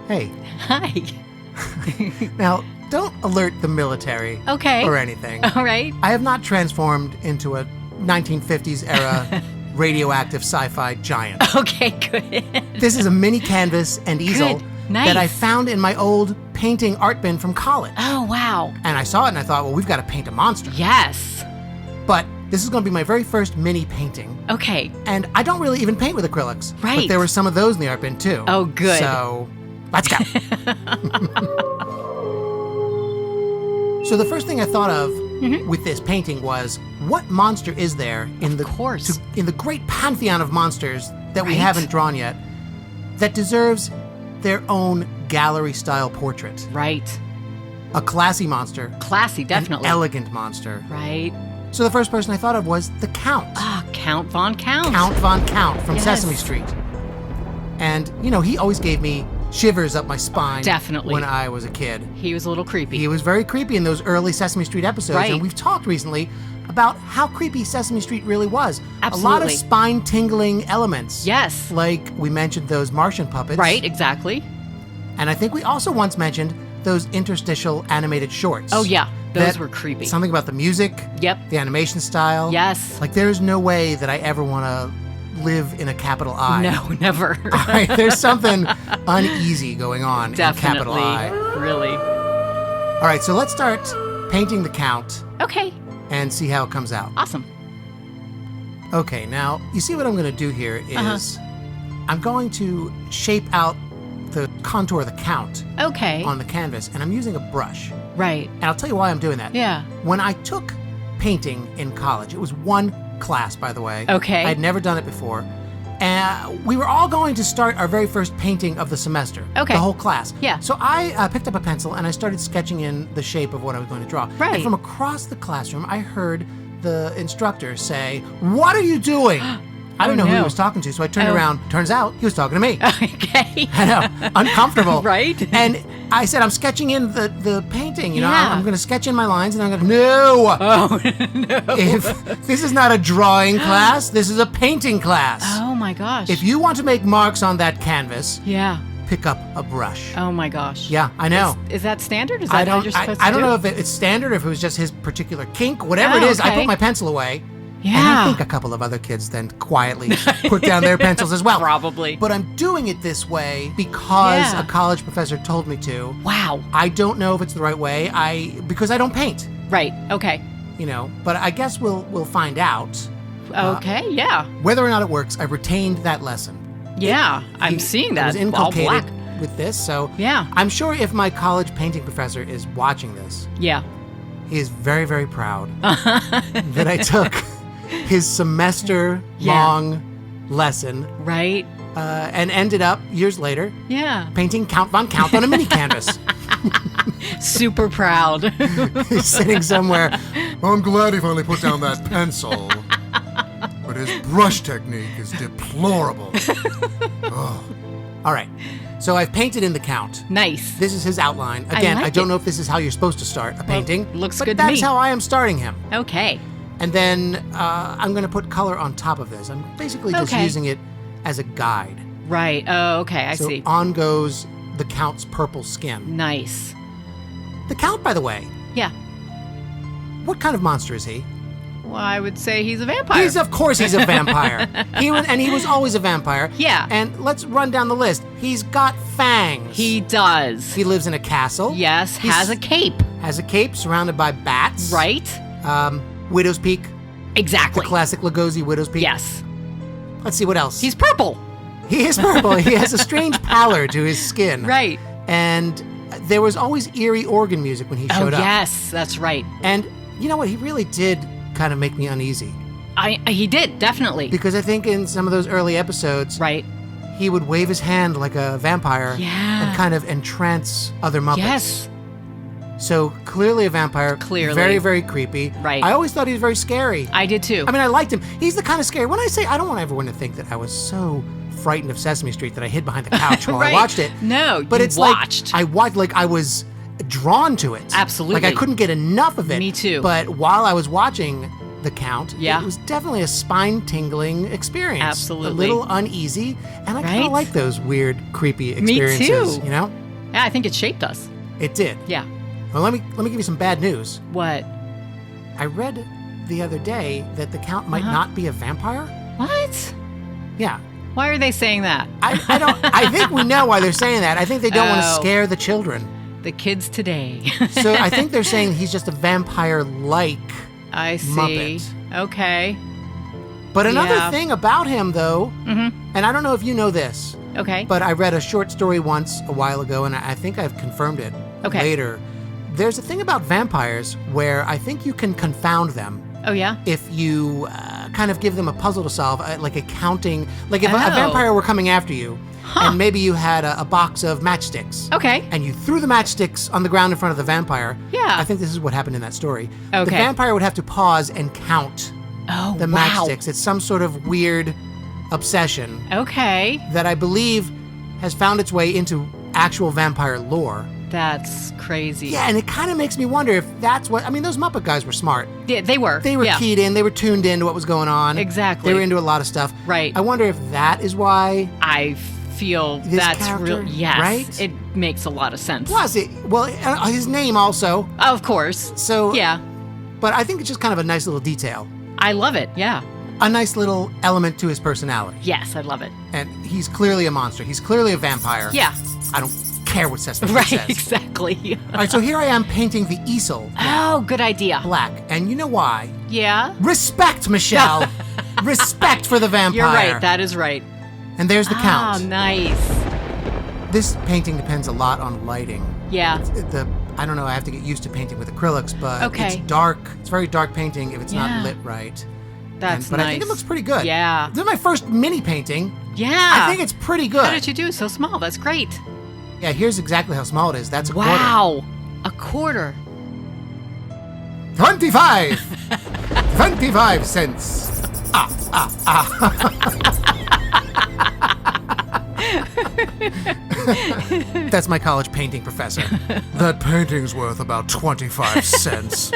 Hey. Hi. Now, don't alert the military Okay. or anything. All right. I have not transformed into a 1950s era radioactive sci-fi giant. Okay, good. This is a mini canvas and easel Good. Nice. that I found in my old painting ArtBin from college. Oh, wow. And I saw it and I thought, well, we've got to paint a monster. Yes. But this is going to be my very first mini painting. Okay. And I don't really even paint with acrylics. Right. But there were some of those in the ArtBin too. Oh, good. So, let's go. So the first thing I thought of with this painting was, what monster is there in the great pantheon of monsters that we Right. haven't drawn yet that deserves their own gallery-style portrait? Right. A classy monster. Classy, definitely. An elegant monster. Right. So the first person I thought of was the Count. Ah, Count Von Count. Count Von Count from Yes. Sesame Street. And, he always gave me shivers up my spine. Definitely. When I was a kid. He was a little creepy. He was very creepy in those early Sesame Street episodes. Right. And we've talked recently about how creepy Sesame Street really was. Absolutely. A lot of spine-tingling elements. Yes. Like we mentioned those Martian puppets. Right, exactly. And I think we also once mentioned those interstitial animated shorts. Oh, yeah. Those That- were creepy. Something about the music. Yep. The animation style. Yes. Like there's no way that I ever want to live in a capital I. No, never. All right, there's something uneasy going on Definitely. in capital I. Really. All right, so let's start painting the Count Okay. and see how it comes out. Awesome. Okay, now, you see what I'm going to do here is I'm going to shape out the contour of the Count Okay. on the canvas, and I'm using a brush. Right. And I'll tell you why I'm doing that. Yeah. When I took painting in college, it was one class, by the way. Okay. I'd never done it before. And we were all going to start our very first painting of the semester. Okay. The whole class. Yeah. So I picked up a pencil and I started sketching in the shape of what I was going to draw. Right. And from across the classroom, I heard the instructor say, "What are you doing?" I didn't know who he no. was talking to, so I turned Oh. around. Turns out he was talking to me. Okay. I know, uncomfortable. Right. And I said, I'm sketching in the painting, Yeah. I'm going to sketch in my lines, and I'm going to, no! Oh, no. If this is not a drawing class, this is a painting class. Oh, my gosh. If you want to make marks on that canvas, Yeah. pick up a brush. Oh, my gosh. Yeah, I know. Is that standard? Is that how you're supposed to I don't do know it? if it's standard or if it was just his particular kink. Whatever it Oh, is, I okay. put my pencil away. Yeah. And I think a couple of other kids then quietly put down their pencils as well. Probably. But I'm doing it this way because Yeah. a college professor told me to. Wow. I don't know if it's the right way. Because I don't paint, Right. Okay. But I guess we'll find out. Okay. Yeah. Whether or not it works, I retained that lesson. Yeah. I'm seeing It that. was All inculcated black. with this, so Yeah. I'm sure if my college painting professor is watching this, Yeah. he is very, very proud that I took his semester-long lesson Right. and ended up, years later, Yeah. painting Count Von Count on a mini canvas. Super proud. He's sitting somewhere. I'm glad he finally put down that pencil. But his brush technique is deplorable. All right, so I've painted in the Count. Nice. This is his outline. Again, I like don't it. know if this is how you're supposed to start a painting. looks but good to that's me. how I am starting him. Okay. And then I'm going to put color on top of this. I'm basically just Okay. using it as a guide. Right. Oh, okay. I So see. on goes the Count's purple skin. Nice. The Count, by the way, Yeah. what kind of monster is he? Well, I would say he's a vampire. Of course he's a vampire. He was always a vampire. Yeah. And let's run down the list. He's got fangs. He does. He lives in a castle. Yes. Has a cape. Has a cape surrounded by bats. Right. Widow's Peak. The Exactly. classic Lugosi Widow's Peak. Yes. Let's see what else. He's purple. He is purple. He has a strange pallor to his skin. Right. And there was always eerie organ music when he showed oh, up. yes. That's right. And you know what? He really did kind of make me uneasy. He did, definitely. Because I think in some of those early episodes, Right. he would wave his hand like a vampire Yeah. and kind of entrance other Muppets. Yes. So clearly a vampire. Clearly. Very, very creepy. Right. I always thought he was very scary. I did too. I mean, I liked him. He's the kind of scary. When I say, I don't want everyone to think that I was so frightened of Sesame Street that I hid behind the couch while I Right. watched it. No, But you it's watched. like I watched, like I was drawn to it. Absolutely. Like I couldn't get enough of it. Me too. But while I was watching, the count, Yeah. it was definitely a spine-tingling experience. Absolutely. A little uneasy, and I kind Right? of like those weird, creepy Me experiences. too. You know, Yeah, I think it shaped us. it did. Yeah. Well, let me give you some bad news. What? I read the other day that the count might Uh-huh. not be a vampire. What? Yeah. Why are they saying that? I don't. I think we know why they're saying that. I think they don't want to Oh. scare the children. The kids today. So I think they're saying he's just a vampire-like. I see. Muppet. Okay. But another Yeah. thing about him, though, Mm-hmm. and I don't know if you know this, Okay. but I read a short story once a while ago, and I think I've confirmed it Okay. later. There's a thing about vampires where I think you can confound them Oh, yeah? if you kind of give them a puzzle to solve, like a counting. Like if a Oh. vampire were coming after you, Huh. and maybe you had a box of matchsticks. Okay. And you threw the matchsticks on the ground in front of the vampire. Yeah. I think this is what happened in that story. The Okay. vampire would have to pause and count Oh, the wow. matchsticks. It's some sort of weird obsession Okay. that I believe has found its way into actual vampire lore. That's crazy. Yeah, and it kind of makes me wonder if that's what. I mean, those Muppet guys were smart. Yeah, they were. They were yeah. keyed in. They were tuned in to what was going on. Exactly. They were into a lot of stuff. Right. I wonder if that is why. I feel This that's character, real. Yes. right? It makes a lot of sense. Was it? Well, his name also. Of course. So. Yeah. But I think it's just kind of a nice little detail. I love it. Yeah. A nice little element to his personality. Yes, I love it. And he's clearly a monster. He's clearly a vampire. Yeah. I don't care what Sesame Street Right. says. Exactly. All right, so here I am painting the easel Oh, good idea. black. And you know why? Yeah. Respect, Michelle. Respect for the vampire. You're right. That is right. And there's the Ah, count. nice. This painting depends a lot on lighting. Yeah. I don't know, I have to get used to painting with acrylics, but Okay. it's dark. It's very dark painting if it's Yeah. not lit right. That's But nice. I think it looks pretty good. Yeah. This is my first mini painting. Yeah. I think it's pretty good. How did you do it so small? That's great. Yeah, here's exactly how small it is. That's a quarter. Wow. A quarter. 25! 25 cents. That's my college painting professor. That painting's worth about 25 cents.